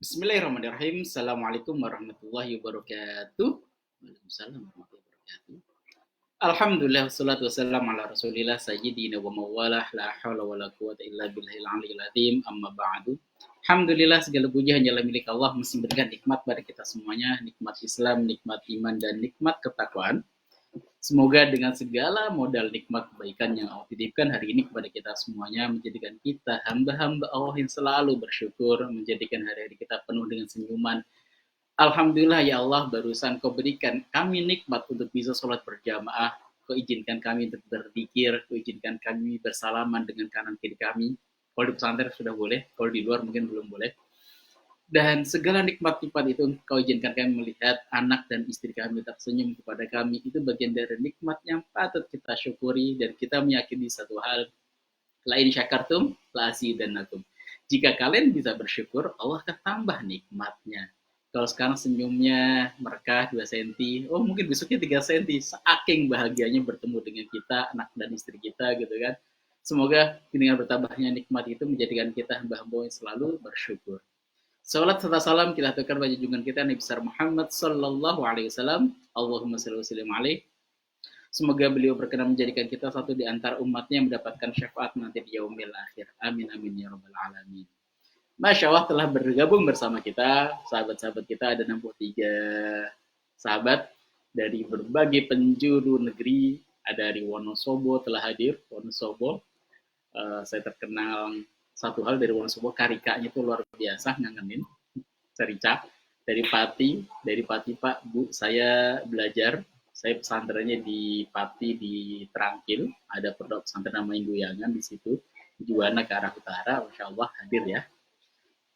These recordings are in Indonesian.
Bismillahirrahmanirrahim. Assalamualaikum warahmatullahi wabarakatuh. Waalaikumsalam warahmatullahi wabarakatuh. Alhamdulillah wassalatu wassalamu ala Rasulillah sayyidina wa mawalah la haula wala quwata illa billahil aliyil azim amma ba'du. Alhamdulillah segala puji hanyalah milik Allah, mesti berikan nikmat pada kita semuanya, nikmat Islam, nikmat iman dan nikmat ketakwaan. Semoga dengan segala modal nikmat kebaikan yang Allah titipkan hari ini kepada kita semuanya, menjadikan kita hamba-hamba Allah yang selalu bersyukur, menjadikan hari-hari kita penuh dengan senyuman. Alhamdulillah ya Allah, barusan kau berikan kami nikmat untuk bisa sholat berjamaah. Kau izinkan kami untuk berzikir, kau izinkan kami bersalaman dengan kanan kiri kami. Kalau di pesantren sudah boleh, kalau di luar mungkin belum boleh. Dan segala nikmat-nikmat itu kau izinkan kami melihat anak dan istri kami tersenyum kepada kami. Itu bagian dari nikmat yang patut kita syukuri dan kita meyakini satu hal. Lain syakartum, la azidannakum. Jika kalian bisa bersyukur, Allah akan tambah nikmatnya. Kalau sekarang senyumnya mereka 2 senti, oh mungkin besoknya 3 senti. Saking bahagianya bertemu dengan kita, anak dan istri kita gitu kan. Semoga dengan bertambahnya nikmat itu menjadikan kita hamba-hamba yang selalu bersyukur. Salat serta salam kita aturkan pada junjungan kita Nabi besar Muhammad sallallahu alaihi wasallam. Allahumma shalli wa sallim alaihi. Semoga beliau berkenan menjadikan kita satu di antara umatnya yang mendapatkan syafaat nanti di yaumil akhir. Amin amin ya rabbal alamin. Masya Allah telah bergabung bersama kita, sahabat-sahabat kita ada 63 sahabat dari berbagai penjuru negeri. Ada dari Wonosobo telah hadir, Wonosobo. Saya terkenal satu hal dari Wonosobo, karikanya itu luar biasa, ngangenin. Cerica dari Pati Pak Bu, saya belajar, saya pesantrennya di Pati di Terangkil, ada pondok pesantren namanya Guyangan di situ, Juwana ke arah utara, Masya Allah hadir ya.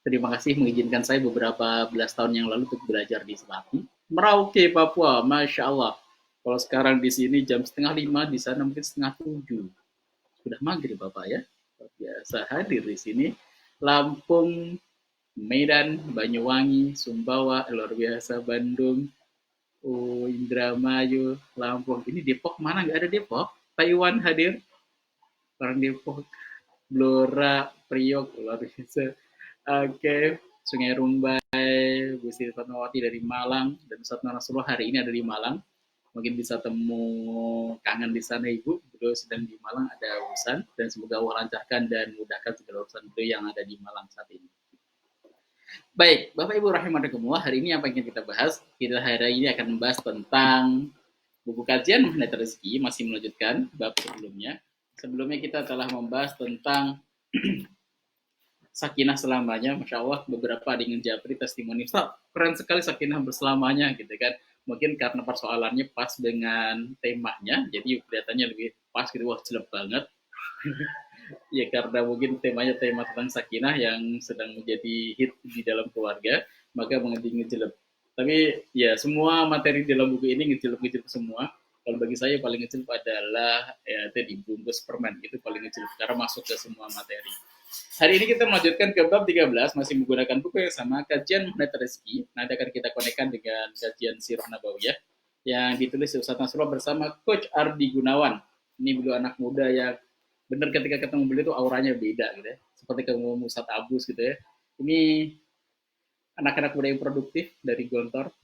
Terima kasih mengizinkan saya beberapa belas tahun yang lalu untuk belajar di Pati. Merauke, Papua, Masya Allah. Kalau sekarang di sini jam 4:30, di sana mungkin 6:30. Sudah maghrib Bapak ya. Biasa hadir di sini. Lampung, Medan, Banyuwangi, Sumbawa, luar biasa Bandung, Indramayu, Lampung. Ini Depok mana nggak ada Depok? Taiwan hadir, orang Depok, Blora, Priok, luar biasa. Oke, Sungai Rumbai, Bu Siti Fatmawati dari Malang, dan Ustaz Nasrullah hari ini ada di Malang. Mungkin bisa temu kangen di sana Ibu, beliau sedang di Malang ada urusan, dan semoga Allah lancarkan dan mudahkan segala urusan beliau yang ada di Malang saat ini. Baik, Bapak Ibu rahimakumullah, hari ini apa yang kita bahas? Kita hari ini akan membahas tentang buku kajian Magnet Rezeki, masih melanjutkan bab sebelumnya. Sebelumnya kita telah membahas tentang sakinah selamanya, Masya Allah, beberapa dengan Japri testimoni, keren sekali sakinah berselamanya gitu kan. Mungkin karena persoalannya pas dengan temanya, jadi kelihatannya lebih pas gitu, wah jelek banget. Ya karena mungkin temanya tema tentang sakinah yang sedang menjadi hit di dalam keluarga, maka menjadi ngejelek. Tapi ya semua materi dalam buku ini ngejelek semua. Kalau bagi saya paling ngejelek adalah ya tadi bungkus permen, itu paling ngejelek karena masuk ke semua materi. Hari ini kita melanjutkan ke bab 13, masih menggunakan buku yang sama, kajian Magnet Rezeki. Nanti akan kita konekkan dengan kajian Sirah Nabawiyah yang ditulis Ustaz Nasrullah bersama Coach Ardi Gunawan. Ini beliau anak muda yang benar ketika ketemu beliau itu auranya beda gitu ya. Seperti ketemu Ustaz Abus gitu ya. Ini anak-anak muda yang produktif dari Gontor.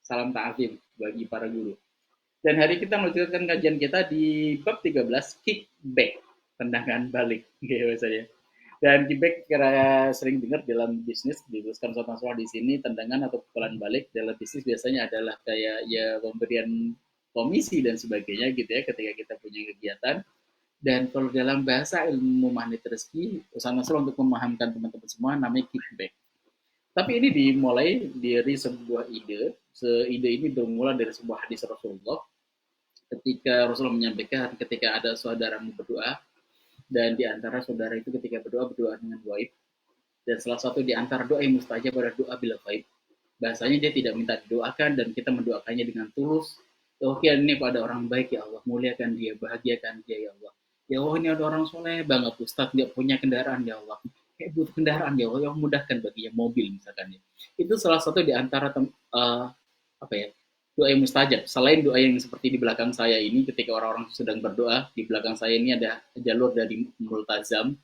Salam ta'zim bagi para guru. Dan hari kita melanjutkan kajian kita di bab 13, kickback, tendangan balik gitu misalnya. Dan kickback kira sering dengar dalam bisnis, dituliskan Ustaz Nasrullah di sini, tendangan atau pukulan balik dalam bisnis biasanya adalah kayak ya pemberian komisi dan sebagainya gitu ya ketika kita punya kegiatan. Dan kalau dalam bahasa ilmu magnet rezeki, Ustaz Nasrullah untuk memahamkan teman-teman semua namanya kickback. Tapi ini dimulai dari sebuah ide. Ide ini bermula dari sebuah hadis Rasulullah. Ketika Rasulullah menyampaikan ketika ada saudaramu berdoa, dan di antara saudara itu ketika berdoa dengan gaib, dan salah satu di antara doa yang mustajab adalah doa bila gaib. Bahasanya dia tidak minta didoakan dan kita mendoakannya dengan tulus. Oke, ini kok ada orang baik ya Allah, muliakan dia, bahagiakan dia ya Allah. Ya Allah, ini ada orang soleh banget, Ustaz nggak punya kendaraan ya Allah. Kayak butuh kendaraan ya Allah, yang mudahkan baginya mobil misalkan ya. Itu salah satu di antara apa ya, doa yang mustajab. Selain doa yang seperti di belakang saya ini, ketika orang-orang sedang berdoa, di belakang saya ini ada jalur dari multazam.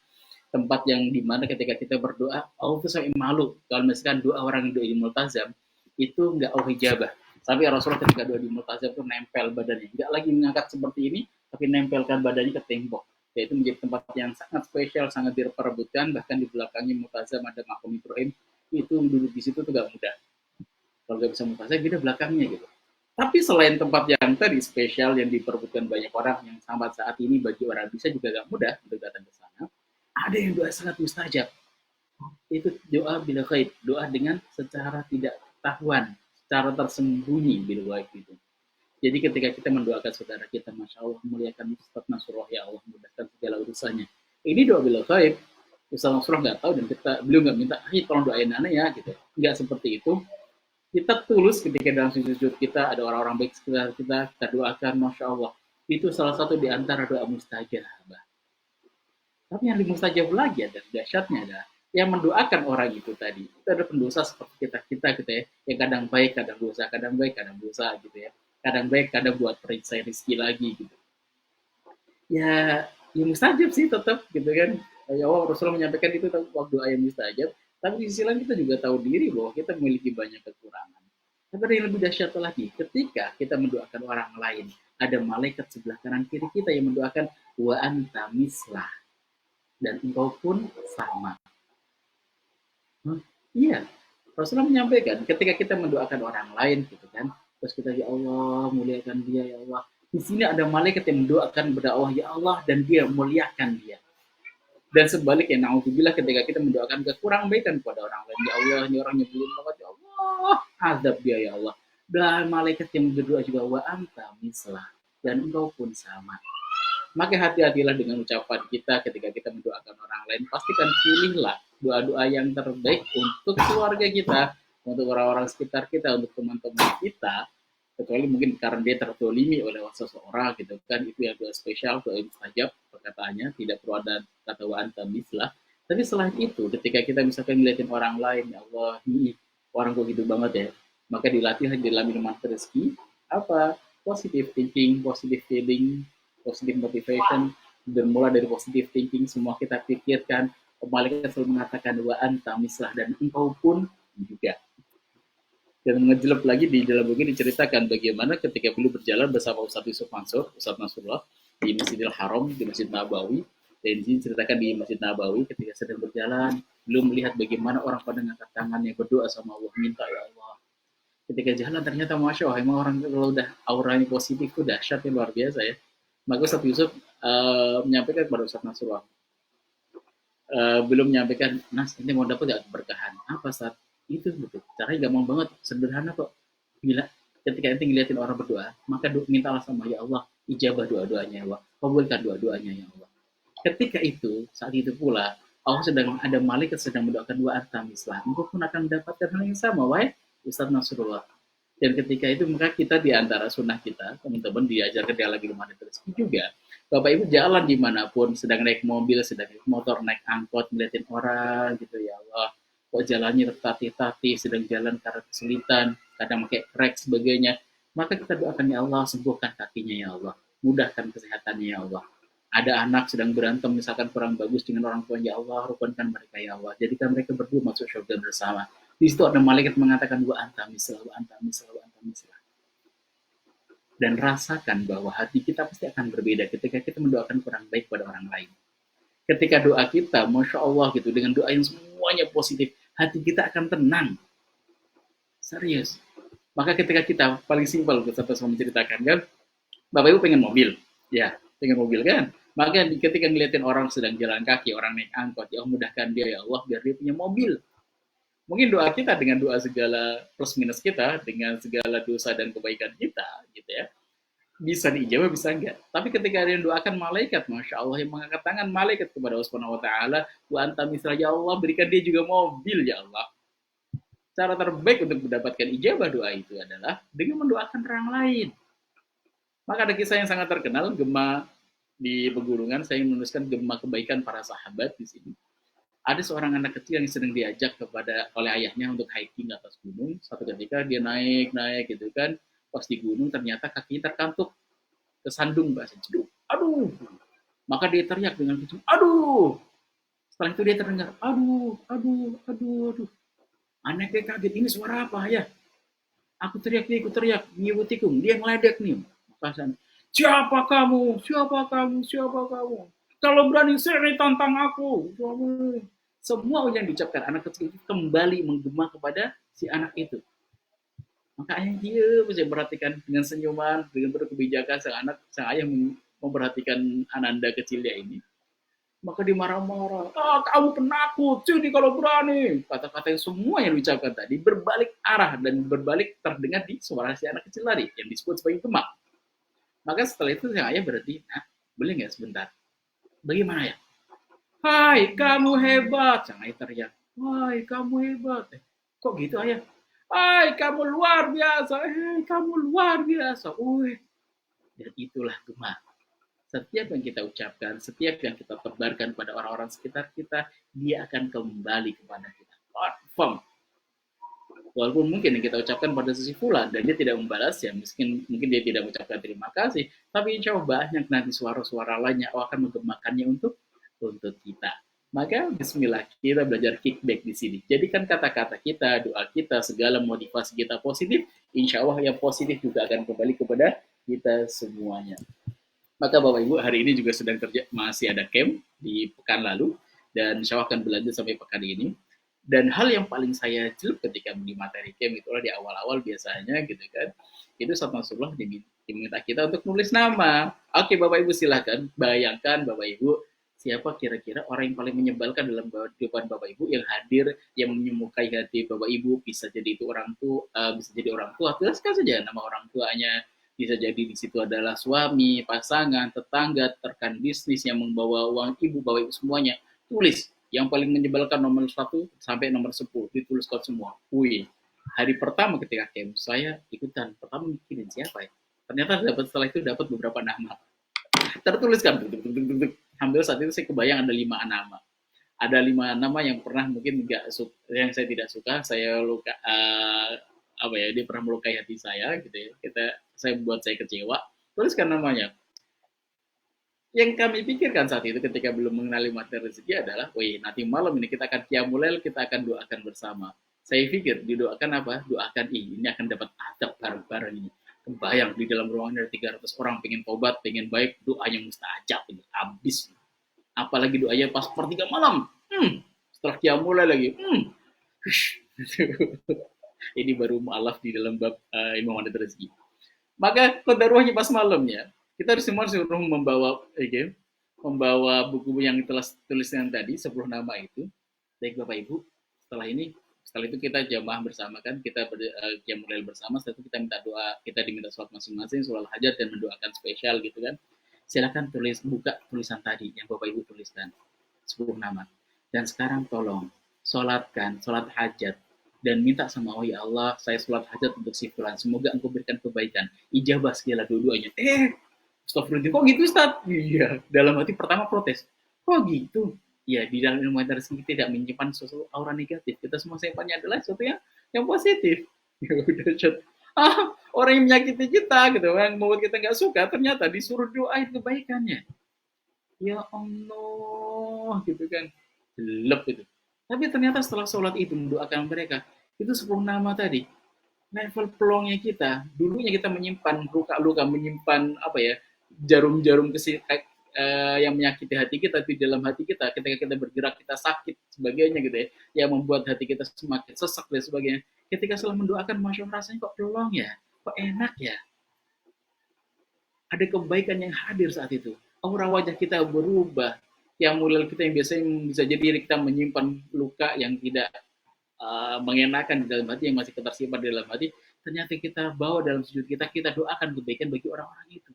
tempat yang dimana ketika kita berdoa, Allah tuh sampai malu kalau misalkan doa orang yang doa di multazam itu nggak Allah hijabah. Tapi Rasulullah ketika doa di multazam tuh nempel badannya, nggak lagi mengangkat seperti ini, tapi nempelkan badannya ke tembok. Yaitu menjadi tempat yang sangat spesial, sangat diperebutkan. Bahkan di belakangnya multazam ada makam Ibrahim, itu duduk di situ tuh gak mudah. Kalau nggak bisa multazam, beda belakangnya gitu. Tapi selain tempat yang tadi spesial yang diperebutkan banyak orang yang sampai saat ini bagi orang bisa juga gak mudah untuk datang ke sana, ada yang doa sangat mustajab. Itu doa bila gaib, doa dengan secara tidak ketahuan, secara tersembunyi bila gaib itu. Jadi ketika kita mendoakan saudara kita, Masya Allah, muliakan Ustaz Nasrullah, ya Allah, mudahkan segala urusannya. Ini doa bila gaib, Ustaz Nasrullah nggak tahu dan beliau nggak minta, ayo tolong doain anak ya, gitu. Nggak seperti itu. Kita tulus ketika dalam sujud kita ada orang-orang baik sekitar kita doakan, Masya Allah. Itu salah satu di antara doa mustajab. Tapi yang lebih mustajab lagi ada dahsyatnya ada yang mendoakan orang itu tadi. Itu ada pendosa seperti kita gitu ya, yang kadang baik, kadang dosa, kadang baik, kadang dosa gitu ya. Kadang baik, kadang buat perisai rezeki lagi gitu. Ya, ya mustajab sih tetap gitu kan. Ya Allah, Rasulullah menyampaikan itu waktu doa yang mustajab. Tapi di sisi lain kita juga tahu diri bahwa kita memiliki banyak kekurangan. Tapi ada yang lebih dahsyat lagi, ketika kita mendoakan orang lain, ada malaikat sebelah kanan kiri kita yang mendoakan wa anta mislah, dan engkau pun sama. Iya, Rasulullah menyampaikan ketika kita mendoakan orang lain gitu kan, terus kita ya Allah muliakan dia ya Allah. Di sini ada malaikat yang mendoakan kepada Allah ya Allah dan dia muliakan dia. Dan sebaliknya, naudzubillah ketika kita mendoakan kekurang baikan kepada orang lain, ya Allah ini orang nyebelin banget ya Allah, azab dia ya Allah. Dan malaikat yang berdoa juga wa anta mislah, dan engkau pun sama. Maka hati-hatilah dengan ucapan kita ketika kita mendoakan orang lain. Pastikan pilihlah doa-doa yang terbaik untuk keluarga kita, untuk orang-orang sekitar kita, untuk teman-teman kita. Kecuali mungkin karena dia tertolimi oleh seseorang gitu kan, itu yang doa spesial, doa mustajab perkataannya, tidak perlu ada kata wa anta mislah. Tapi selain itu, ketika kita misalkan ngeliatin orang lain, ya Allah, ini orang kok gitu banget ya, maka dilatih dalam minuman rezeki, apa? Positive thinking, positive feeling, positive motivation, bermula dari positive thinking, semua kita pikirkan, malaikat selalu mengatakan wa anta mislah, dan engkau pun juga. Dan ngejelep lagi di dalam buku diceritakan bagaimana ketika beliau berjalan bersama Ustaz Yusuf Mansur, Ustaz Nasrullah, di Masjidil Haram, di Masjid Nabawi, dan ini diceritakan di Masjid Nabawi ketika sedang berjalan, beliau melihat bagaimana orang pada ngangkat tangannya berdoa sama Allah, minta ya Allah. Ketika jalan ternyata Masya Allah, emang orang kalau udah auranya positif itu dahsyatnya luar biasa ya. Maka Ustaz Yusuf menyampaikan kepada Ustaz Nasrullah, belum menyampaikan, Nas ini mau dapat gak keberkahan? Apa saat itu betul? Caranya gampang banget, sederhana kok. Bila ketika ente ngeliatin orang berdoa, maka mintalah sama ya Allah, ijabah doa-doanya ya Allah, kabulkan doa-doanya ya Allah. Ketika itu, saat itu pula, Allah sedang ada malaikat sedang mendoakan dua antam Islam. Engkau pun akan mendapatkan hal yang sama, wahai Ustaz Nasrullah. Dan ketika itu maka kita di antara sunnah kita, teman-teman diajarkan dalam ilmu rezeki juga. Bapak Ibu jalan dimanapun, sedang naik mobil, sedang naik motor, naik angkot, melihatin orang gitu ya Allah. Kok jalannya tertatih-tatih, sedang jalan karena kesulitan, kadang pakai krek sebagainya. Maka kita doakan ya Allah, sembuhkan kakinya ya Allah. Mudahkan kesehatannya ya Allah. Ada anak sedang berantem, misalkan kurang bagus dengan orang tua, ya Allah, rukunkan mereka ya Allah. Jadikan mereka berdua masuk surga bersama. Di situ ada malaikat mengatakan wa anta mislah, wa anta mislah, wa anta mislah. Dan rasakan bahwa hati kita pasti akan berbeda ketika kita mendoakan kurang baik pada orang lain. Ketika doa kita, Masya Allah gitu, dengan doa yang semuanya positif, hati kita akan tenang. Serius. Maka ketika kita, paling simpel, saya menceritakan kan, Bapak Ibu pengen mobil, ya, pengen mobil kan? Maka ketika ngeliatin orang sedang jalan kaki, orang naik angkot, ya Allah mudahkan dia ya Allah biar dia punya mobil. Mungkin doa kita dengan doa segala plus minus kita, dengan segala dosa dan kebaikan kita, gitu ya, bisa diijabah, bisa enggak. Tapi ketika ada yang doakan malaikat, Masya Allah, yang mengangkat tangan malaikat kepada Allah Subhanahu Wa Taala, wa anta mislah ya Allah, berikan dia juga mobil ya Allah. Cara terbaik untuk mendapatkan ijabah doa itu adalah dengan mendoakan orang lain. Maka ada kisah yang sangat terkenal, Gema di pegunungan, saya menuliskan Gema kebaikan para sahabat di sini. Ada seorang anak kecil yang sedang diajak oleh ayahnya untuk hiking atas gunung. Satu ketika dia naik gitu kan, pas di gunung ternyata kakinya terkantuk, kesandung bahasa jeduk. Aduh, maka dia teriak dengan kencang, aduh. Setelah itu dia terdengar, aduh, aduh, aduh, aduh. Anaknya kaget, ini suara apa ya? Aku teriak, dia ikut teriak, mengikutiku. Dia ngeledek nih. Maka siapa kamu? Siapa kamu? Siapa kamu? Kalau berani sini tantang aku. Semua yang diucapkan anak kecil itu kembali menggema kepada si anak itu. Maka ayah dia bisa perhatikan dengan senyuman, dengan penuh kebijakan sang ayah memperhatikan ananda kecilnya ini. Maka dia marah-marah, kamu penakut, sini kalau berani. Kata-kata yang semua yang diucapkan tadi berbalik arah dan berbalik terdengar di suara si anak kecil tadi yang disebut sebagai gemak. Maka setelah itu sang ayah berhenti, boleh nggak sebentar? Bagaimana ya? Hai, kamu hebat, sang ayah teriak. Hai, kamu hebat. Kok gitu ayah? Hai, kamu luar biasa. Kamu luar biasa. Dan itulah gemak. Setiap yang kita ucapkan, setiap yang kita tebarkan pada orang-orang sekitar kita, dia akan kembali kepada kita. Confirm. Walaupun mungkin yang kita ucapkan pada sisi fulan dan dia tidak membalas ya, mungkin dia tidak mengucapkan terima kasih, tapi insya Allah banyak nanti suara-suara lainnya akan menggemakannya untuk kita. Maka bismillah kita belajar kickback di sini. Jadikan kata-kata kita, doa kita, segala motivasi kita positif, insya Allah yang positif juga akan kembali kepada kita semuanya. Maka Bapak Ibu hari ini juga sedang masih ada camp di pekan lalu dan insya Allah akan berlanjut sampai pekan ini. Dan hal yang paling saya celup ketika di materi camp itulah di awal-awal biasanya gitu kan, itu Ustaz Nasrullah diminta kita untuk nulis nama. Oke Bapak Ibu silahkan bayangkan Bapak Ibu siapa kira-kira orang yang paling menyebalkan dalam kehidupan Bapak Ibu yang hadir, yang menyukai hati Bapak Ibu. Bisa jadi itu orang tua, bisa jadi orang tua, tuliskan saja nama orang tuanya. Bisa jadi di situ adalah suami, pasangan, tetangga, rekan bisnis yang membawa uang ibu, Bapak Ibu semuanya. Tulis yang paling menyebalkan nomor 1 sampai nomor 10, dituliskan semua. Hari pertama ketika camp, saya ikutan. Pertama mikirin siapa ya? Ternyata setelah itu dapat beberapa nama. Tertuliskan, hampir saat itu saya kebayang ada 5 nama. Ada 5 nama yang pernah mungkin yang saya tidak suka, saya luka, dia pernah melukai hati saya gitu ya. Saya buat saya kecewa. Tuliskan namanya. Yang kami pikirkan saat itu ketika belum mengenali materi rezeki adalah, nanti malam ini kita akan qiyamul, kita akan doakan bersama. Saya pikir didoakan apa? Doakan ini akan dapat adab bareng-bareng ini. Kebayang di dalam ruangan ada 300 orang pengen tobat, pengen baik, doanya mustajab ini habis. Apalagi doanya pas sepertiga malam. Setelah qiyamul lagi. Ini baru mu'alaf di dalam bab ilmu materi rezeki. Maka kodaruhnya pas malamnya, kita harus semua suruh membawa buku yang telah tuliskan tadi 10 nama itu. Baik Bapak Ibu, setelah itu kita jamaah bersama kan, kita qiyamul bersama. Setelah itu kita minta doa, kita diminta sholat masing-masing, sholat hajat dan mendoakan spesial gitu kan. Silakan buka tulisan tadi yang Bapak Ibu tuliskan 10 nama. Dan sekarang tolong sholatkan, sholat hajat dan minta sama Allah, ya Allah, saya sholat hajat untuk si fulan, semoga engkau berikan kebaikan, ijabah segala dua-duanya. Astagfirullah, kok gitu Ustaz? Iya, dalam hati pertama protes. Kok gitu? Ya, di dalam ilmu rezeki tidak menyimpan sesuatu aura negatif. Kita semua simpannya adalah sesuatu yang positif. Ya udah, orang yang menyakiti kita gitu, yang membuat kita nggak suka, ternyata disuruh doain kebaikannya. Ya Allah, gitu kan. Gelap itu. Tapi ternyata setelah sholat itu mendoakan mereka, itu 10 nama tadi. Level pelongnya kita, dulunya kita menyimpan luka-luka, menyimpan jarum-jarum yang menyakiti hati kita di dalam hati kita. Ketika kita bergerak kita sakit sebagainya gitu ya, yang membuat hati kita semakin sesak dan sebagainya. Ketika setelah mendoakan, masya Allah, rasanya kok pelong ya, kok enak ya. Ada kebaikan yang hadir saat itu. Aura wajah kita berubah. Yang mulai kita yang biasanya bisa jadi kita menyimpan luka yang tidak mengenakan di dalam hati, yang masih tersimpan di dalam hati, ternyata kita bawa dalam sujud kita doakan kebaikan bagi orang-orang itu.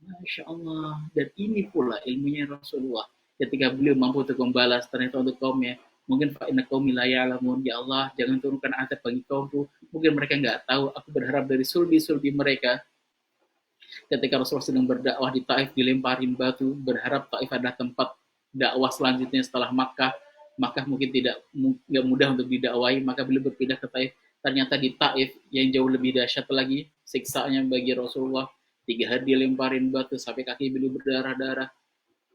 Masya Allah. Dan ini pula ilmunya Rasulullah. Ketika beliau mampu untuk membalas ternyata untuk kaumnya, mungkin fa'inna qaumi la ya'lamun, ya Allah jangan turunkan azab bagi kaumku, mungkin mereka nggak tahu, aku berharap dari sulbi-sulbi mereka. Ketika Rasulullah sedang berdakwah di Taif, dilemparin batu, berharap Taif adalah tempat dakwah selanjutnya setelah Makkah. Makkah mungkin tidak mudah untuk didakwai, maka beliau berpindah ke Taif. Ternyata di Taif yang jauh lebih dahsyat lagi siksaannya bagi Rasulullah. 3 hari dilemparin batu sampai kaki beliau berdarah-darah.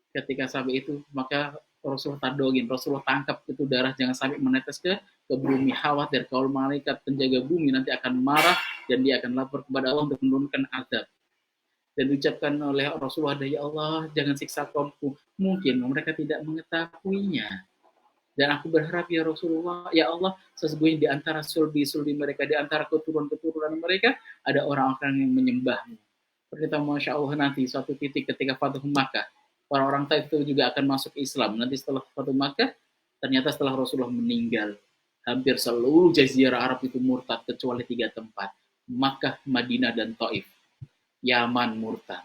Ketika sampai itu, maka Rasulullah tadogin, Rasulullah tangkap itu darah jangan sampai menetes ke bumi. Khawatir kalau malaikat penjaga bumi nanti akan marah dan dia akan lapor kepada Allah untuk menurunkan azab. Dan diucapkan oleh Rasulullah, ya Allah jangan siksa kaumku. Mungkin mereka tidak mengetahuinya. Dan aku berharap ya Rasulullah, ya Allah, sesungguhnya di antara sulbi-sulbi mereka, di antara keturunan-keturunan mereka, ada orang-orang yang menyembahmu. Ternyata Masya Allah nanti suatu titik ketika Fathu Makkah, orang-orang Taif itu juga akan masuk Islam. Nanti setelah Fathu Makkah, ternyata setelah Rasulullah meninggal, hampir seluruh jazirah Arab itu murtad, kecuali 3 tempat. Makkah, Madinah, dan Taif. Yaman murtad.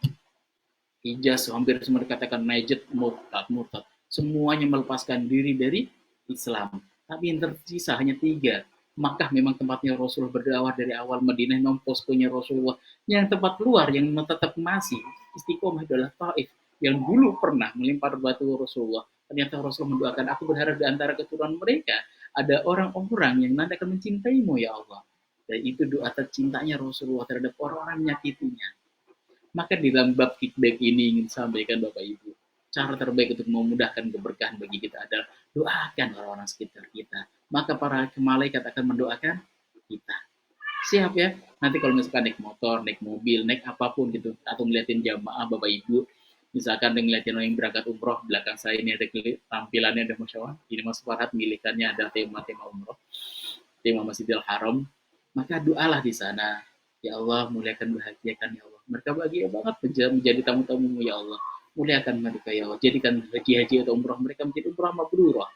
Hijaz hampir semua dikatakan Najd murtad. Semuanya melepaskan diri dari Islam. Tapi yang tersisa hanya 3. Makkah memang tempatnya Rasulullah berdakwah dari awal, Madinah memang poskonya Rasulullah. Yang tempat luar yang tetap masih istiqomah adalah Taif, yang dulu pernah melempar batu Rasulullah. Ternyata Rasulullah mendoakan, aku berharap di antara keturunan mereka ada orang-orang yang nanti akan mencintaimu ya Allah. Dan itu doa tercintanya Rasulullah terhadap orang-orang menyakitinya. Maka di dalam bab kickback ini ingin sampaikan Bapak Ibu, cara terbaik untuk memudahkan keberkahan bagi kita adalah doakan orang-orang sekitar kita. Maka para malaikat akan mendoakan kita. Siap ya? Nanti kalau misalkan naik motor, naik mobil, naik apapun gitu, atau ngeliatin jamaah Bapak Ibu, misalkan ngeliatin orang yang berangkat umroh, belakang saya ini ada tampilannya, ada Masya Allah, ini Mas Farhad milikannya ada tema-tema umroh, tema Masjidil Haram, maka doalah di sana. Ya Allah, muliakan, bahagiakan ya Allah. Mereka bahagia banget menjadi tamu-tamumu ya Allah. Muliakan mereka ya Allah. Jadikan haji-haji atau umrah mereka menjadi umrah mabrurah.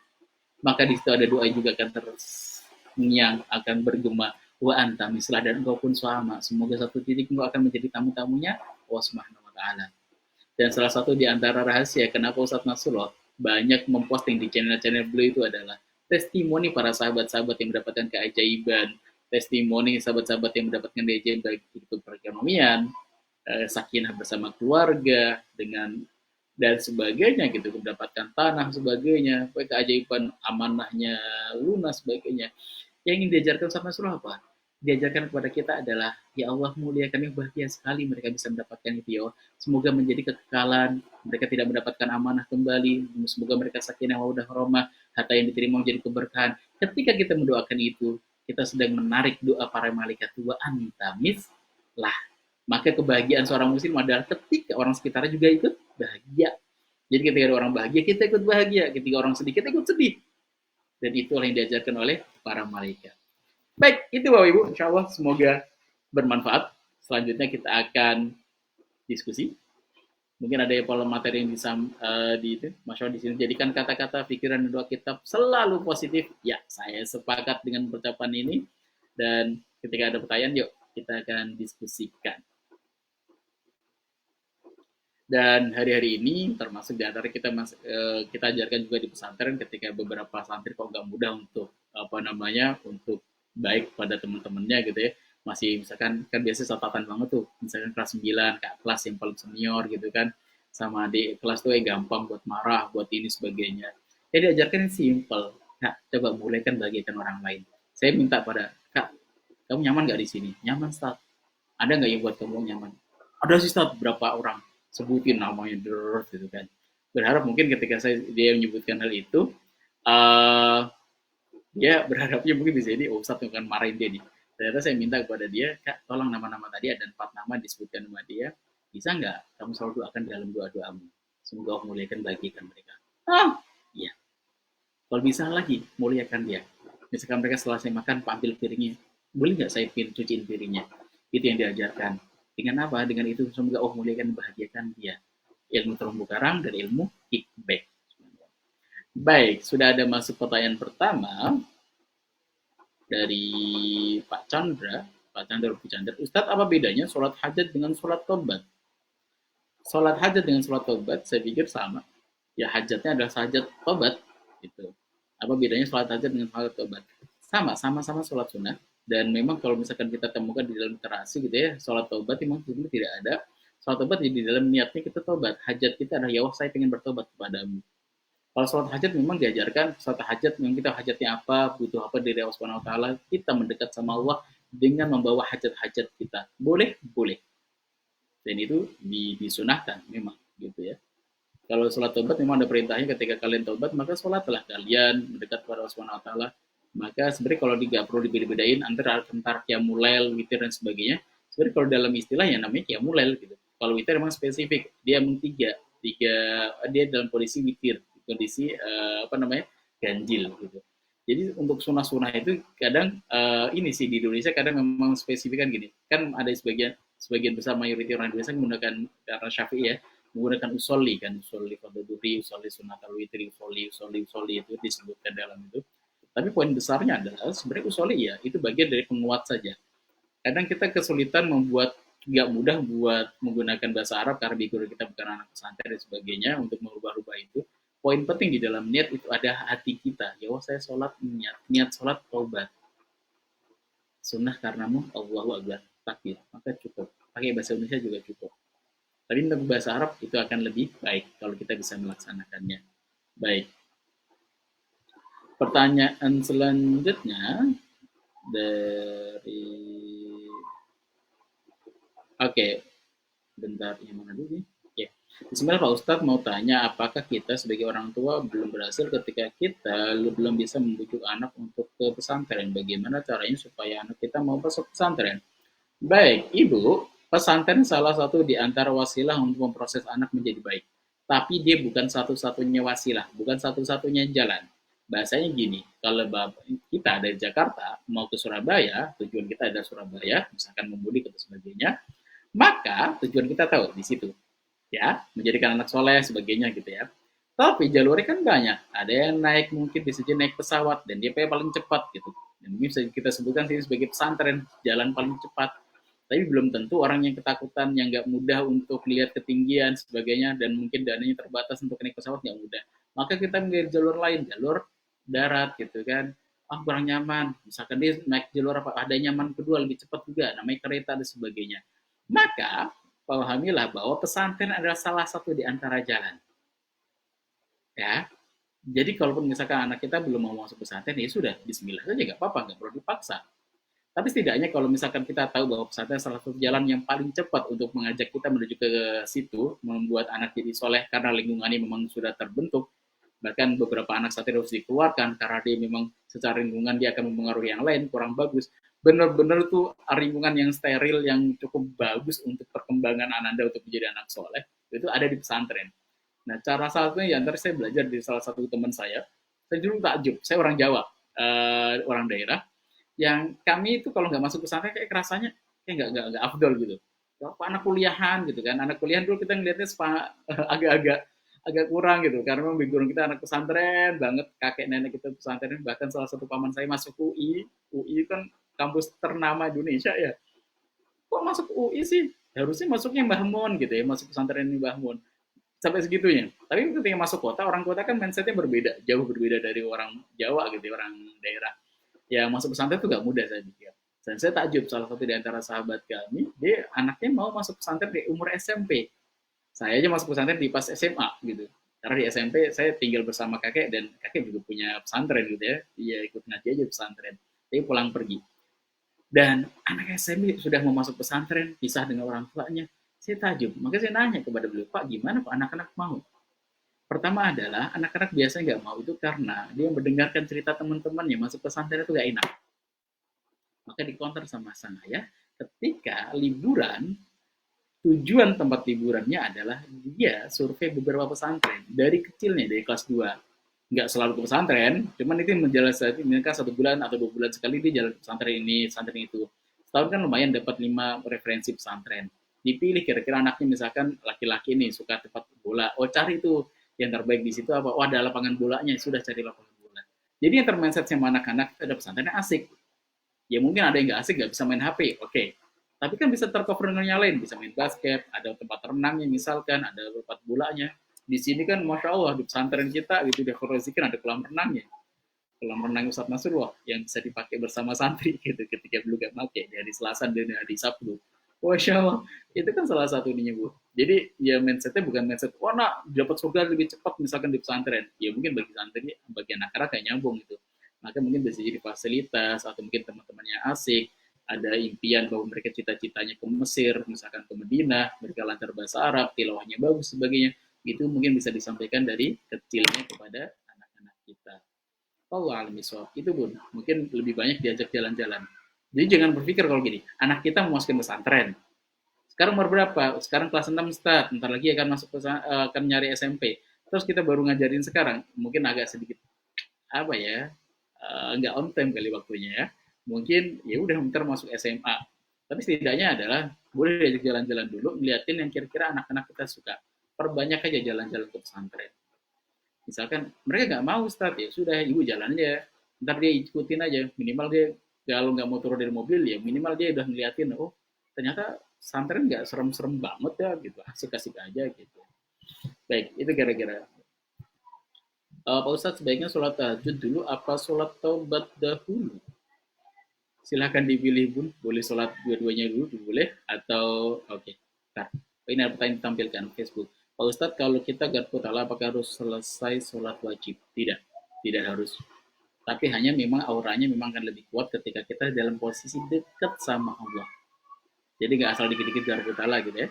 Maka di situ ada doa juga akan terngiang, akan bergema. Wa anta mislah, dan engkau pun sama. Semoga satu titik engkau akan menjadi tamu-tamunya Allah Subhanahu wa taala. Dan salah satu di antara rahasia kenapa Ustaz Nasrullah banyak memposting di channel-channel beliau itu adalah testimoni para sahabat-sahabat yang mendapatkan keajaiban, testimoni sahabat-sahabat yang mendapatkan keajaiban baik itu perekonomian, sakinah bersama keluarga dengan dan sebagainya gitu, mendapatkan tanah sebagainya, keajaiban amanahnya lunas sebagainya. Yang ingin diajarkan sama Rasulullah apa? Diajarkan kepada kita adalah ya Allah muliakan, yang bahagia sekali mereka bisa mendapatkan itu ya Allah. Semoga menjadi kekekalan, mereka tidak mendapatkan amanah kembali, semoga mereka sakinah mawaddah warahmah, harta yang diterima menjadi keberkahan. Ketika kita mendoakan itu, kita sedang menarik doa para malaikat, wa anta mislah. Maka kebahagiaan seorang muslim adalah ketika orang sekitarnya juga ikut bahagia. Jadi ketika ada orang bahagia, kita ikut bahagia. Ketika orang sedih, kita ikut sedih. Dan itulah yang diajarkan oleh para malaikat. Baik, itu Bapak Ibu. Insya Allah semoga bermanfaat. Selanjutnya kita akan diskusi. Mungkin ada pola materi yang bisa di itu. Masya Allah di sini jadikan kata-kata, pikiran, dan doa kita selalu positif. Ya, saya sepakat dengan percakapan ini. Dan ketika ada pertanyaan, yuk kita akan diskusikan. Dan hari-hari ini termasuk di antara kita ajarkan juga di pesantren, ketika beberapa santri kok nggak mudah untuk untuk baik pada teman-temannya gitu ya, masih misalkan kan biasa catatan banget tuh, misalkan kelas 9 kelas yang paling senior gitu kan, sama di kelas tuh gampang buat marah, buat ini sebagainya. Jadi ajarkan yang simple, Kak, coba mulaikan bagikan orang lain. Saya minta pada Kak, kamu nyaman nggak di sini? Nyaman, Ustaz. Ada nggak yang buat kamu nyaman? Ada sih, Ustaz, berapa orang. Sebutin namanya gitu kan. Berharap mungkin ketika dia menyebutkan hal itu, dia berharapnya mungkin bisa ini Ustadz akan marahin dia nih. Ternyata saya minta kepada dia, Kak, tolong nama-nama tadi ada 4 nama disebutkan nama dia, bisa nggak kamu selalu doakan dalam doa-doamu, semoga Allah muliakan bagikan mereka. Iya. Kalau bisa lagi muliakan dia. Misalkan mereka selesai makan, ambil piringnya, boleh nggak saya cuciin piringnya? Itu yang diajarkan. Dengan apa? Dengan itu semoga Allah muliakan bahagiakan dia. Ilmu terumbu karang dan ilmu kickback. Baik, sudah ada masuk pertanyaan pertama dari Pak Chandra. Pak Chandra Pucandra, Ustadz, apa bedanya sholat hajat dengan sholat tobat? Sholat hajat dengan sholat tobat saya pikir sama. Ya hajatnya adalah hajat tobat. Gitu. Apa bedanya sholat hajat dengan sholat tobat? Sama-sama sholat sunnah. Dan memang kalau misalkan kita temukan di dalam literasi gitu ya, sholat tobat memang sebenarnya tidak ada. Sholat tobat di dalam niatnya kita tobat. Hajat kita adalah ya Allah saya ingin bertobat kepadamu. Kalau sholat hajat memang diajarkan, sholat hajat memang kita hajatnya apa, butuh apa dari Allah Subhanahu wa taala, kita mendekat sama Allah dengan membawa hajat-hajat kita. Boleh, boleh. Dan itu disunahkan memang gitu ya. Kalau sholat taubat memang ada perintahnya ketika kalian taubat, maka sholatlah kalian mendekat kepada Allah Subhanahu wa taala. Maka sebenarnya kalau tidak perlu dibeda-bedain antara qiyamul witir dan sebagainya. Sebenarnya kalau dalam istilah ya namanya qiyamul gitu. Kalau witir memang spesifik, dia memang tiga dia dalam kondisi witir, kondisi apa namanya? Ganjil gitu. Jadi untuk sunah-sunah itu kadang ini sih di Indonesia kadang memang spesifikan gini. Kan ada sebagian besar mayoritas orang Indonesia menggunakan karena Syafi'i ya, menggunakan usolli kan, usolli fardhu usolli sunatal witri, usolli itu disebutkan dalam itu. Tapi poin besarnya adalah sebenarnya usolli ya itu bagian dari penguat saja. Kadang kita kesulitan membuat nggak mudah buat menggunakan bahasa Arab karena background kita bukan anak pesantren dan sebagainya untuk merubah-rubah itu. Poin penting di dalam niat itu ada hati kita. Ya Allah saya sholat niat sholat taubat. Sunnah karenamu Allahu Akbar takbir maka cukup. Pakai bahasa Indonesia juga cukup. Tapi untuk bahasa Arab itu akan lebih baik kalau kita bisa melaksanakannya. Baik. Pertanyaan selanjutnya dari Oke, bentar yang mana dulu nih? Ya. Bismillah Pak Ustadz mau tanya apakah kita sebagai orang tua belum berhasil ketika kita belum bisa membujuk anak untuk ke pesantren? Bagaimana caranya supaya anak kita mau masuk pesantren? Baik, Ibu, pesantren salah satu di antara wasilah untuk memproses anak menjadi baik. Tapi dia bukan satu-satunya wasilah, bukan satu-satunya jalan. Bahasanya gini, kalau kita dari Jakarta mau ke Surabaya, tujuan kita adalah Surabaya, misalkan memudik atau sebagainya, maka tujuan kita tahu di situ, ya, menjadikan anak soleh sebagainya gitu ya. Tapi jalurnya kan banyak, ada yang naik mungkin bisa jadi naik pesawat dan dia paling cepat gitu. Dan mungkin bisa kita sebutkan sini sebagai pesantren, jalan paling cepat. Tapi belum tentu orang yang ketakutan, yang nggak mudah untuk lihat ketinggian sebagainya dan mungkin dananya terbatas untuk naik pesawat nggak mudah. Maka kita mengambil jalur lain, jalur darat gitu kan. Ah kurang nyaman, misalkan dia naik jalur apa, ada nyaman kedua lebih cepat juga, namanya kereta dan sebagainya. Maka pahamilah bahwa pesantren adalah salah satu di antara jalan. Ya, jadi kalaupun misalkan anak kita belum mau masuk pesantren, ya sudah, bismillah saja, nggak apa-apa, nggak perlu dipaksa. Tapi setidaknya kalau misalkan kita tahu bahwa pesantren salah satu jalan yang paling cepat untuk mengajak kita menuju ke situ, membuat anak jadi soleh karena lingkungannya memang sudah terbentuk, bahkan beberapa anak saat harus dikeluarkan karena dia memang secara lingkungan dia akan mempengaruhi yang lain, kurang bagus. Benar-benar tuh lingkungan yang steril, yang cukup bagus untuk perkembangan Anda untuk menjadi anak soleh, itu ada di pesantren. Nah, cara satunya ya, antara saya belajar dari salah satu teman saya dulu takjub, saya orang Jawa, orang daerah, yang kami itu kalau nggak masuk pesantren kayak rasanya kayak nggak afdol gitu. Apa anak kuliahan gitu kan, anak kuliahan dulu kita ngelihatnya agak-agak agak kurang gitu karena memang background kita anak pesantren banget, kakek nenek kita pesantren, bahkan salah satu paman saya masuk UI kan kampus ternama Indonesia ya, kok masuk UI sih, harusnya masuknya Mbah Mun gitu ya, masuk pesantren ini Mbah Mun sampai segitunya. Tapi ketika masuk kota, orang kota kan mindsetnya berbeda, jauh berbeda dari orang Jawa gitu, orang daerah. Ya masuk pesantren itu gak mudah saya pikir. Dan saya takjub salah satu di antara sahabat kami, dia anaknya mau masuk pesantren di umur SMP. Saya aja masuk pesantren di pas SMA gitu. Karena di SMP saya tinggal bersama kakek dan kakek juga punya pesantren gitu ya. Dia ikut ngaji aja pesantren. Tapi pulang pergi. Dan anak SMP sudah mau masuk pesantren, pisah dengan orang tuanya. Saya takjub. Maka saya nanya kepada beliau, Pak gimana Pak anak-anak mau? Pertama adalah anak-anak biasanya nggak mau itu karena dia mendengarkan cerita teman-temannya masuk pesantren itu nggak enak. Maka dikonter sama sang ayah ketika liburan, tujuan tempat liburannya adalah dia survei beberapa pesantren dari kecilnya, dari kelas 2. Nggak selalu ke pesantren, cuman itu menjelaskan mereka 1 bulan atau 2 bulan sekali dia jalan pesantren ini, pesantren itu. Setahun kan lumayan dapat 5 referensi pesantren. Dipilih kira-kira anaknya misalkan laki-laki nih suka tempat bola, oh cari tuh yang terbaik di situ apa? Oh ada lapangan bolanya, sudah cari lapangan bola. Jadi yang termindset sama anak-anak ada pesantren yang asik. Ya mungkin ada yang nggak asik, nggak bisa main HP, oke. Tapi kan bisa tercover dengan yang lain, bisa main basket, ada tempat renangnya misalkan, ada tempat bolanya. Di sini kan Masya Allah, di pesantren kita gitu, di kan ada kolam renangnya. Kolam renang Ustadz Nasrullah yang bisa dipakai bersama santri gitu ketika dulu gak pakai dari Selasa dan hari Sabtu. Masya Allah, itu kan salah satu ininya Bu. Jadi ya mindsetnya bukan mindset, wah nak dapat surga lebih cepat misalkan di pesantren. Ya mungkin bagi santri, bagi anak-anak kayak nyambung gitu. Maka mungkin bisa jadi fasilitas atau mungkin teman-temannya asik, ada impian bahwa mereka cita-citanya ke Mesir, misalkan ke Madinah, mereka lancar bahasa Arab, tilawahnya bagus sebagainya. Itu mungkin bisa disampaikan dari kecilnya kepada anak-anak kita. Allah alam bisawab. Itu pun mungkin lebih banyak diajak jalan-jalan. Jadi jangan berpikir kalau gini, anak kita mau masukin pesantren. Sekarang umur berapa? Sekarang kelas 6 start, ntar lagi akan masuk akan nyari SMP. Terus kita baru ngajarin sekarang, mungkin agak sedikit apa ya? Nggak on time kali waktunya ya. Mungkin ya udah ntar masuk SMA. Tapi setidaknya adalah boleh diajak jalan-jalan dulu, ngeliatin yang kira-kira anak-anak kita suka. Perbanyak aja jalan-jalan ke pesantren. Misalkan mereka nggak mau start, ya sudah ibu jalan aja, ntar dia ikutin aja, minimal dia kalau nggak mau turun dari mobil ya minimal dia udah ngeliatin, oh ternyata pesantren nggak serem-serem banget ya gitu, asik-asik aja gitu. Baik, itu kira-kira. Pak Ustadz, sebaiknya sholat tahajud dulu apa sholat taubat dahulu? Silahkan dipilih bun, boleh sholat dua-duanya dulu, boleh, atau oke. Okay. Nah, ini ada pertanyaan ditampilkan Facebook. Pak Ustadz, kalau kita garpu tala apakah harus selesai sholat wajib? Tidak, tidak harus. Tapi hanya memang auranya memang akan lebih kuat ketika kita dalam posisi dekat sama Allah. Jadi nggak asal dikit-dikit garpu tala gitu ya.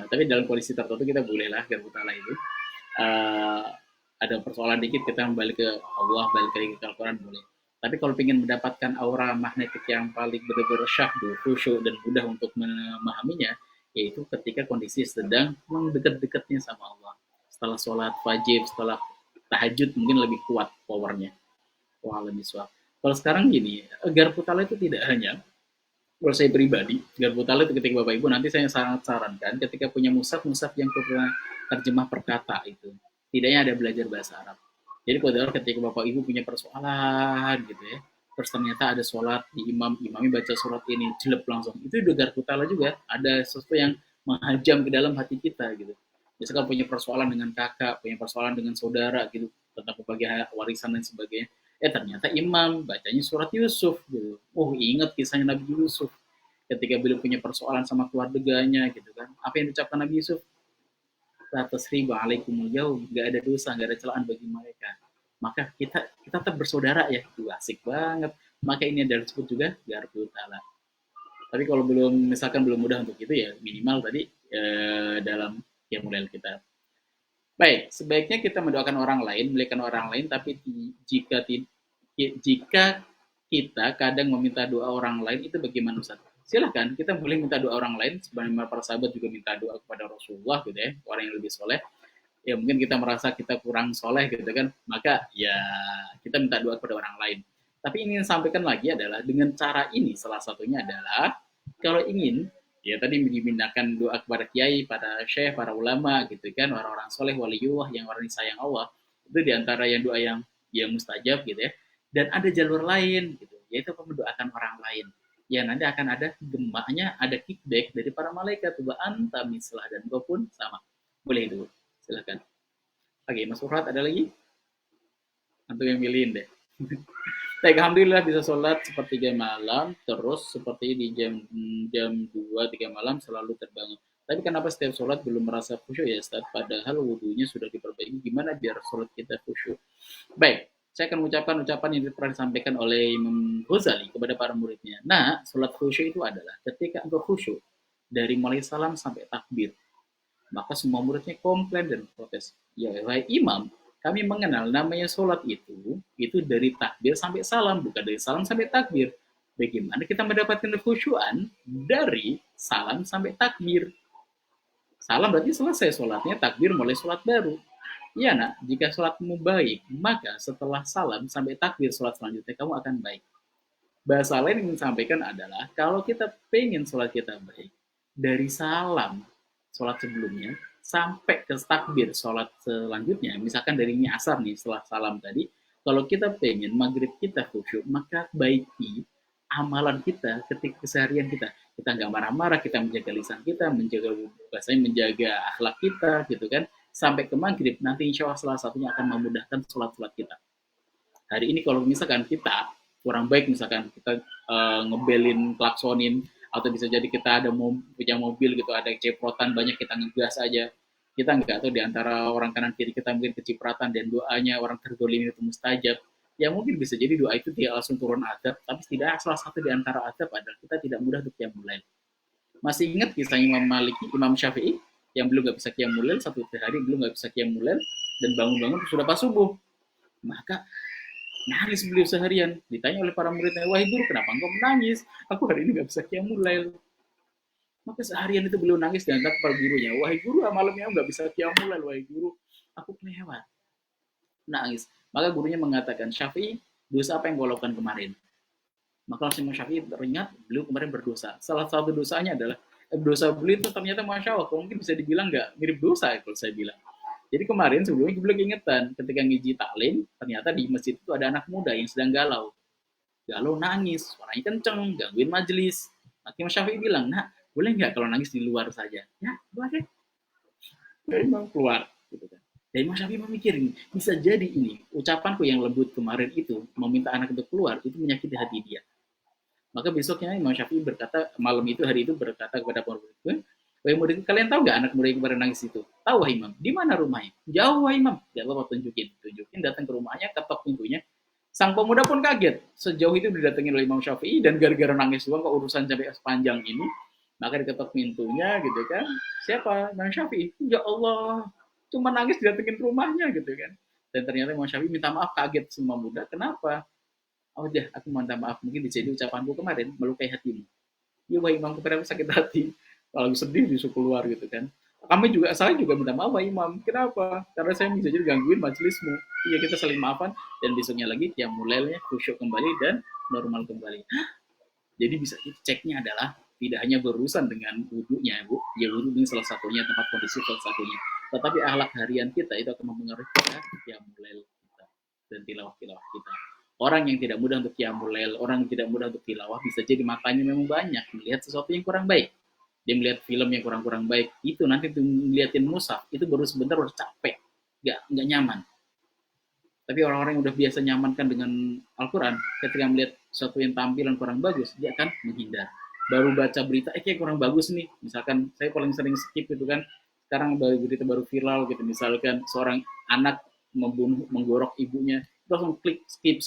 Tapi dalam kondisi tertentu kita bolehlah garpu tala itu. Uh, ada persoalan dikit kita kembali ke Allah, balik lagi ke Al-Quran boleh. Tapi kalau ingin mendapatkan aura magnetik yang paling benar-benar syahdu, khusyuk dan mudah untuk memahaminya, yaitu ketika kondisi sedang mendekat-dekatnya sama Allah. Setelah sholat wajib, setelah tahajud mungkin lebih kuat powernya. Wah, lebih suap. Kalau sekarang gini, garpu tala itu tidak hanya, kalau saya pribadi, garpu tala itu ketika Bapak Ibu nanti saya sangat sarankan ketika punya musaf yang pernah terjemah perkata itu. Tidaknya ada belajar bahasa Arab. Jadi kalau ketika Bapak Ibu punya persoalan gitu ya, terus ternyata ada sholat di imamnya baca sholat ini, jelek langsung. Itu juga garpu tala juga, ada sesuatu yang menghajam ke dalam hati kita gitu. Misalkan punya persoalan dengan kakak, punya persoalan dengan saudara gitu, tentang pembagian warisan dan sebagainya. Ternyata imam bacanya surat Yusuf gitu. Oh, ingat kisahnya Nabi Yusuf ketika beliau punya persoalan sama keluarganya gitu kan. Apa yang diucapkan Nabi Yusuf? La tasriba alaikumul yaum, nggak ada dosa, nggak ada celaan bagi mereka. Maka kita tetap bersaudara ya, itu asik banget. Maka ini adalah disebut juga garpu tala. Tapi kalau belum misalkan belum mudah untuk itu ya minimal tadi dalam ya mulai kita. Baik, sebaiknya kita mendoakan orang lain, melihatkan orang lain, tapi jika kita kadang meminta doa orang lain itu bagaimana Ustaz? Silahkan, kita boleh minta doa orang lain, sebagaimana para sahabat juga minta doa kepada Rasulullah gitu ya, orang yang lebih soleh. Ya mungkin kita merasa kita kurang soleh gitu kan, maka ya kita minta doa kepada orang lain. Tapi ini yang sampaikan lagi adalah dengan cara ini, salah satunya adalah kalau ingin ya tadi dimindahkan doa kepada kiai, pada syekh, para ulama gitu kan, orang-orang soleh, waliullah yang orang disayang Allah, itu diantara yang doa yang mustajab gitu ya. Dan ada jalur lain gitu, yaitu mendoakan orang lain. Ya nanti akan ada gembanya, ada kickback dari para malaikat, tuh anta mislah dan gue pun sama. Boleh itu, silakan. Oke, Mas Furat ada lagi? Antum yang milihin deh. Baik, alhamdulillah bisa sholat sepertiga malam, terus seperti di jam 2-3 malam selalu terbangun. Tapi kenapa setiap sholat belum merasa khusyuk ya Ustaz? Padahal wudhunya sudah diperbaiki. Gimana biar sholat kita khusyuk? Baik, saya akan mengucapkan ucapan yang pernah disampaikan oleh Imam Ghazali kepada para muridnya. Nah, sholat khusyuk itu adalah ketika engkau khusyuk dari mulai salam sampai takbir. Maka semua muridnya komplain dan protes. Ya, wahai imam, kami mengenal namanya sholat itu dari takbir sampai salam, bukan dari salam sampai takbir. Bagaimana kita mendapatkan kekhusyuan dari salam sampai takbir? Salam berarti selesai sholatnya, takbir mulai sholat baru. Iya nak, jika sholatmu baik, maka setelah salam sampai takbir sholat selanjutnya kamu akan baik. Bahasa lain yang disampaikan adalah, kalau kita pengen sholat kita baik, dari salam sholat sebelumnya, sampai ke takbir sholat selanjutnya, misalkan dari ini asar nih setelah salam tadi, kalau kita pengen maghrib kita khusyuk, maka baiki amalan kita ketika keseharian kita. Kita nggak marah-marah, kita menjaga lisan kita, menjaga bahasanya menjaga akhlak kita, gitu kan. Sampai ke maghrib, nanti insya Allah salah satunya akan memudahkan sholat-sholat kita. Hari ini kalau misalkan kita kurang baik, misalkan kita ngebelin, klaksonin, atau bisa jadi kita ada punya mobil gitu, ada ceprotan banyak, kita ngegas aja, kita nggak tahu di antara orang kanan kiri kita mungkin kecipratan dan doanya orang terdolim itu mustajab. Ya mungkin bisa jadi doa itu tidak langsung turun adab, tapi tidak salah satu di antara adab adalah kita tidak mudah untuk yang mulai. Masih ingat kisah Imam Maliki, Imam Syafi'i yang belum nggak bisa qiyamul lail, satu hari belum nggak bisa qiyamul lail, dan bangun-bangun sudah pas subuh. Maka nangis beliau seharian. Ditanya oleh para muridnya, wahai guru, kenapa engkau menangis? Aku hari ini nggak bisa qiyamul lail. Maka seharian itu beliau nangis dan kata kepada gurunya, wahai guru, malamnya nggak bisa qiyamul lail, wahai guru, aku kelewat. Nangis. Maka gurunya mengatakan, Syafi'i, dosa apa yang kau lakukan kemarin? Maka langsung Imam Syafi'i teringat, beliau kemarin berdosa. Salah satu dosanya adalah, dosa beliau itu ternyata Masya Allah, mungkin bisa dibilang nggak mirip dosa ya, kalau saya bilang. Jadi kemarin sebelumnya beliau keingetan, ketika ngiji taklim, ternyata di masjid itu ada anak muda yang sedang galau. Galau nangis, suaranya kenceng, gangguin majelis. Maka Imam Syafi'i bilang, nah, boleh nggak kalau nangis di luar saja? Ya, boleh. Ya, Imam keluar. Gitu kan. Dan Imam Syafi'i memikirin, bisa jadi ini, ucapanku yang lembut kemarin itu, meminta anak itu keluar, itu menyakiti hati dia. Maka besoknya Imam Syafi'i berkata, malam itu, hari itu berkata kepada para murid, wahai murid, kalian tahu nggak anak murid yang kemarin nangis itu? Tahu, wahai Imam. Di mana rumahnya? Jauh, wahai Imam. Gak apa-apa, tunjukin, datang ke rumahnya, ketok pintunya. Sang pemuda pun kaget. Sejauh itu didatengin oleh Imam Syafi'i, dan gara-gara nangis doang kok urusan sampai sepanjang ini. Maka diketok pintunya gitu kan. Siapa? Imam Syafi'i. Ya Allah, cuma nangis didatengin rumahnya gitu kan. Dan ternyata Imam Syafi'i minta maaf, kaget semua muda. Kenapa? Oh ya, aku minta maaf, mungkin jadi ucapanku kemarin melukai hatimu. Iya, Wah Imam, kemarin aku sakit hati. Kalau sedih disuruh keluar gitu kan. Saya juga minta maaf, Wah Imam. Kenapa? Karena saya bisa jadi gangguin majelismu. Iya, kita saling maafan, dan besoknya lagi yang mulainya khusyuk kembali dan normal kembali. Jadi bisa ceknya adalah tidak hanya berurusan dengan wudhunya, Bu. Ya wudhu ini salah satunya, tempat kondisi salah satunya. Tetapi akhlak harian kita itu akan mempengaruhi kita yang mulai kita dan tilawah-tilawah kita. Orang yang tidak mudah untuk qiyamul lail, orang yang tidak mudah untuk tilawah, bisa jadi matanya memang banyak melihat sesuatu yang kurang baik. Dia melihat film yang kurang-kurang baik, itu nanti tuh ngeliatin mushaf, itu baru sebentar udah capek, nggak nyaman. Tapi orang-orang yang udah biasa nyamankan dengan Al-Quran, ketika melihat sesuatu yang tampilan kurang bagus, dia akan menghindar. Baru baca berita, kayak kurang bagus nih. Misalkan, saya paling sering skip gitu kan, sekarang berita baru viral gitu, misalkan seorang anak menggorok ibunya, langsung klik skip,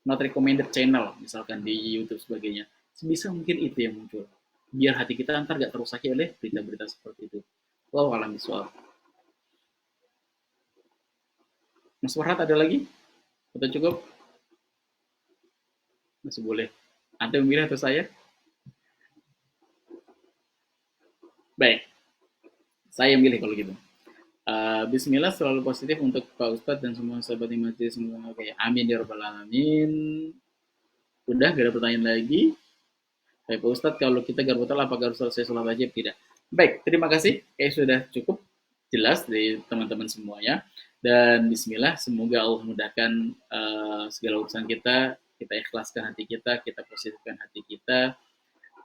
not recommended channel, misalkan di YouTube sebagainya. Sebisa mungkin itu yang muncul. Biar hati kita ntar gak terusaki oleh berita-berita seperti itu. Wallahu a'lam bishawab. Mas Farhat ada lagi? Atau cukup? Masih boleh. Anda memilih atau saya? Baik, saya milih kalau gitu. Bismillah, selalu positif untuk Pak Ustadz dan semua sahabat imati semua. Oke, amin ya rabbal alamin. Udah, gak ada pertanyaan lagi. Baik Pak Ustadz, kalau kita garbutal apakah harus selesai sholat wajib? Tidak. Baik, terima kasih. Sudah cukup jelas dari teman-teman semuanya. Dan Bismillah, semoga Allah mudahkan segala urusan kita ikhlaskan hati kita positifkan hati kita,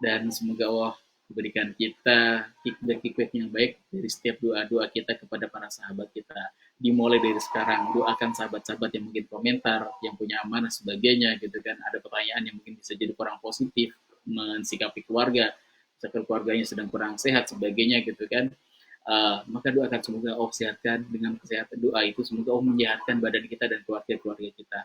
dan semoga Allah berikan kita kickback yang baik dari setiap doa-doa kita kepada para sahabat kita. Dimulai dari sekarang, doakan sahabat-sahabat yang mungkin komentar, yang punya amanah sebagainya gitu kan, ada pertanyaan yang mungkin bisa jadi kurang positif mensikapi keluarga, misalkan keluarganya sedang kurang sehat sebagainya gitu kan. Maka doakan semoga Allah sehatkan, dengan kesehatan doa itu semoga Allah menyehatkan badan kita dan keluarga-keluarga kita.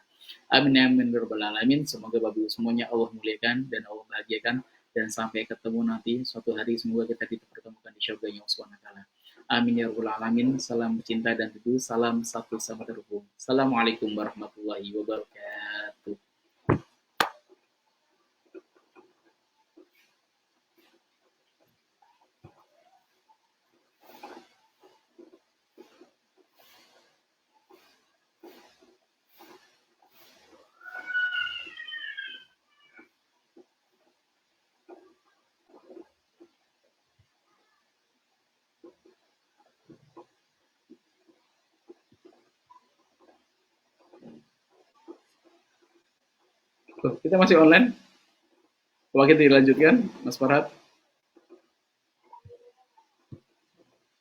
Amin amin rabbal alamin. Semoga bagi semuanya Allah muliakan dan Allah bahagiakan, dan sampai ketemu nanti suatu hari, semoga kita dipertemukan di surga yang Subhanahu wa taala. Amin ya rabbal alamin. Salam cinta dan teduh, salam satu sama terhubung. Assalamualaikum warahmatullahi wabarakatuh. Tuh, kita masih online. Coba kita dilanjutkan, Mas Farhat.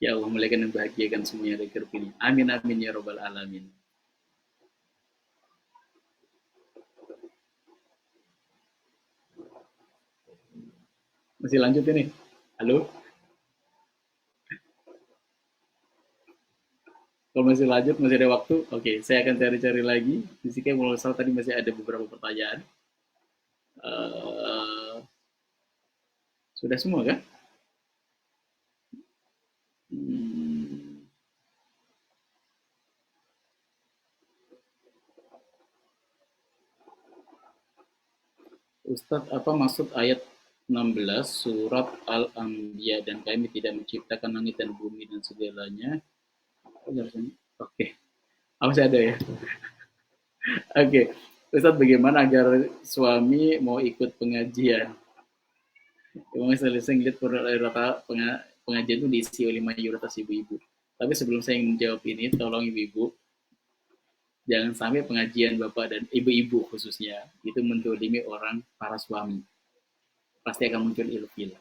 Ya Allah, muliakan dan bahagiakan semuanya dari grup ini. Amin amin ya rabbal alamin. Masih lanjut ini? Halo? Kalau masih lanjut, masih ada waktu, oke, saya akan cari-cari lagi. Di sini kalau salah tadi masih ada beberapa pertanyaan. Sudah semua kan? Ustaz, apa maksud ayat 16 surat Al-Anbiya, dan kami tidak menciptakan langit dan bumi dan segalanya? Oke, masih ada ya? Oke, Ustaz, bagaimana agar suami mau ikut pengajian? Memang saya lihat rata pengajian itu diisi oleh mayoritas ibu-ibu. Tapi sebelum saya menjawab ini, tolong ibu-ibu jangan sampai pengajian bapak dan ibu-ibu khususnya itu mendolimi orang para suami. Pasti akan muncul ilfil.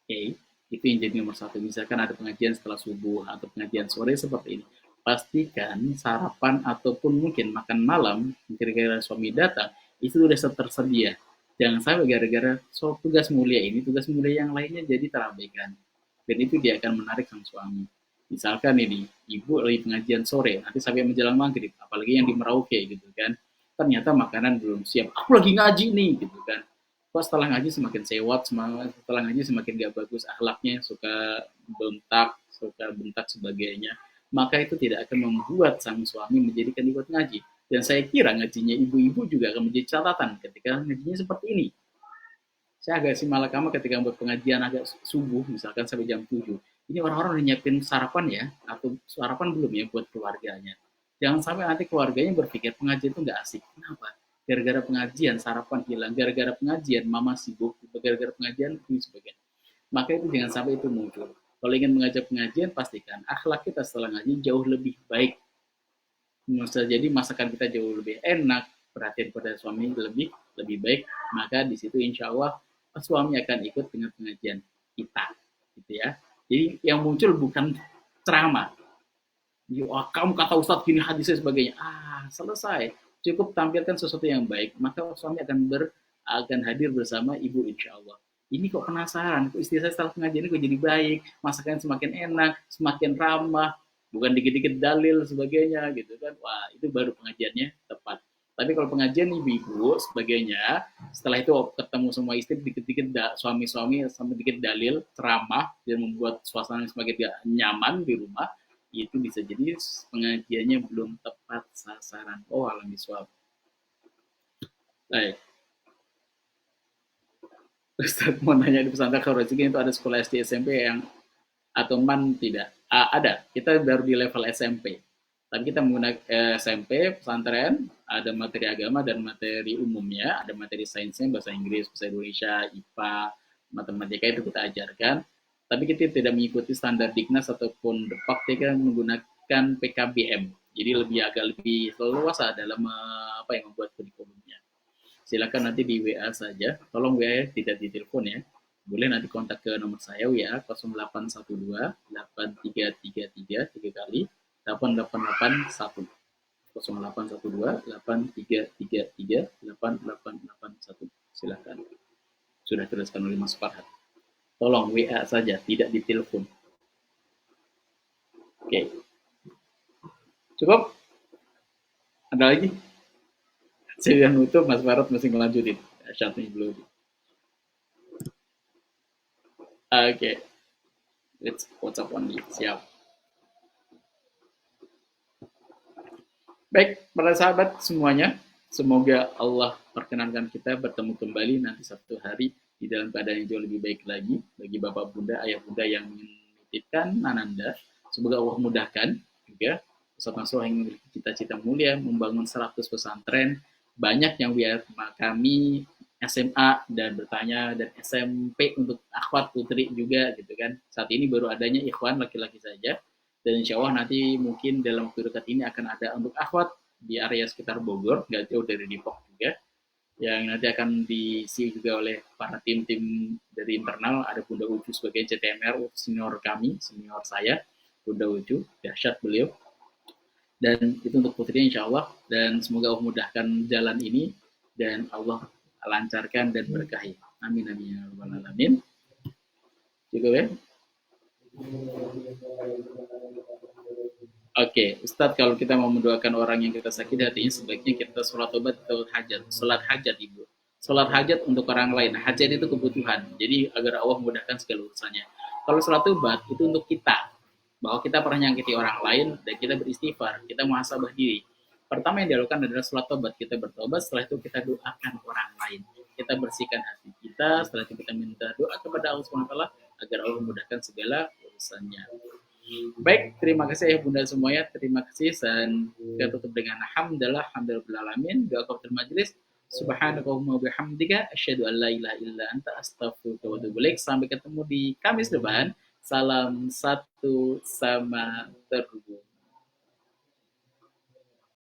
Oke, itu yang jadi nomor satu. Misalkan ada pengajian setelah subuh atau pengajian sore seperti ini, pastikan sarapan ataupun mungkin makan malam gara-gara suami datang itu sudah tersedia. Jangan sampai gara-gara tugas mulia ini, tugas mulia yang lainnya jadi terabaikan. Dan itu dia akan menarik sang suami. Misalkan ini, ibu lagi pengajian sore, nanti sampai menjelang maghrib, apalagi yang di Merauke gitu kan, ternyata makanan belum siap. Aku lagi ngaji nih gitu kan. Kok setelah ngaji semakin sewot, setelah ngaji semakin gak bagus akhlaknya, suka bentak sebagainya. Maka itu tidak akan membuat sang suami menjadikan ikut ngaji. Dan saya kira ngajinya ibu-ibu juga akan menjadi catatan ketika ngajinya seperti ini. Saya agak simalakama ketika buat pengajian agak subuh, misalkan sampai jam 7. Ini orang-orang udah nyiapin sarapan ya, atau sarapan belum ya buat keluarganya. Jangan sampai nanti keluarganya berpikir pengajian itu nggak asik. Kenapa? Gara-gara pengajian sarapan hilang, gara-gara pengajian mama sibuk, gara-gara pengajian ini sebagainya. Maka itu jangan sampai itu muncul. Kalau ingin mengajak pengajian, pastikan akhlak kita setelah ngaji jauh lebih baik. Bisa jadi masakan kita jauh lebih enak, perhatian pada suami lebih baik, maka di situ insya Allah suami akan ikut dengan pengajian kita, gitu ya. Jadi yang muncul bukan ceramah, kamu kata Ustadz gini hadisnya sebagainya, selesai. Cukup tampilkan sesuatu yang baik, maka suami akan hadir bersama ibu insya Allah. Ini kok penasaran, kok istri saya setelah pengajian ini kok jadi baik, masakan semakin enak, semakin ramah, bukan dikit-dikit dalil sebagainya gitu kan. Wah, itu baru pengajiannya tepat. Tapi kalau pengajian ibu-ibu sebagainya, setelah itu ketemu semua istri dikit-dikit suami-suami sama dikit dalil, ceramah dan membuat suasana semakin gak nyaman di rumah, itu bisa jadi pengajiannya belum tepat sasaran. Oh, alam biswab. Baik. Ustaz mau nanya, di pesantren Khairul Rezeki itu ada sekolah SD SMP yang atau man tidak? Ada. Kita baru di level SMP. Tapi kita menggunakan SMP pesantren, ada materi agama dan materi umumnya, ada materi sainsnya, bahasa Inggris, bahasa Indonesia, IPA, matematika itu kita ajarkan. Tapi kita tidak mengikuti standar Dignas ataupun Depak, kita menggunakan PKBM. Jadi agak lebih leluasa dalam membuat kurikulumnya. Silakan nanti di WA saja. Tolong WA tidak di telepon ya. Boleh nanti kontak ke nomor saya WA 0812 8333 3 kali 881. 0812 8333 8881. Silakan. Sudah teruskan oleh Mas Farhat. Tolong WA saja, tidak di telepon. Oke. Cukup? Ada lagi? Saya nutup, Mas Farhat masih ngelanjutin. Syaratnya belum. Oke. Let's WhatsApp only. Siap. Baik, para sahabat semuanya, semoga Allah perkenankan kita bertemu kembali nanti Sabtu hari di dalam keadaan yang jauh lebih baik lagi bagi Bapak Bunda, Ayah Bunda yang menitipkan Ananda. Semoga Allah mudahkan juga Ustaz Nasrullah yang memiliki cita-cita mulia membangun 100 pesantren. Banyak yang biar kami SMA dan bertanya, dan SMP untuk akhwat putri juga gitu kan. Saat ini baru adanya ikhwan laki-laki saja. Dan insya Allah nanti mungkin dalam waktu dekat ini akan ada untuk akhwat di area sekitar Bogor, nggak jauh dari Depok juga, yang nanti akan diisi juga oleh para tim-tim dari internal. Ada Bunda Ucu sebagai CTMR, senior kami, senior saya, Bunda Ucu, dahsyat beliau. Dan itu untuk putrinya insya Allah, dan semoga Allah mudahkan jalan ini, dan Allah lancarkan dan berkahi. Amin, amin, ya rabbal alamin. Cukup ya? Oke, Ustadz, kalau kita mau mendoakan orang yang kita sakit hatinya, sebaiknya kita sholat tobat atau hajat. Sholat hajat, Ibu. Sholat hajat untuk orang lain. Hajat itu kebutuhan. Jadi agar Allah memudahkan segala urusannya. Kalau sholat tobat itu untuk kita. Bahwa kita pernah nyakiti orang lain dan kita beristighfar. Kita muhasabah diri. Pertama yang dilakukan adalah sholat tobat. Kita bertobat, setelah itu kita doakan orang lain. Kita bersihkan hati kita, setelah itu kita minta doa kepada Allah SWT agar Allah memudahkan segala urusannya. Baik, terima kasih ya Bunda semuanya. Terima kasih dan kita tutup dengan hamdalah, alamin. Doa kafatul majlis. Subhanakallahumma bihamdika asyhadu an la ilaha illa anta astaghfiruka wa atubu ilaik. Sampai ketemu di Kamis depan. Salam satu sama terhubung.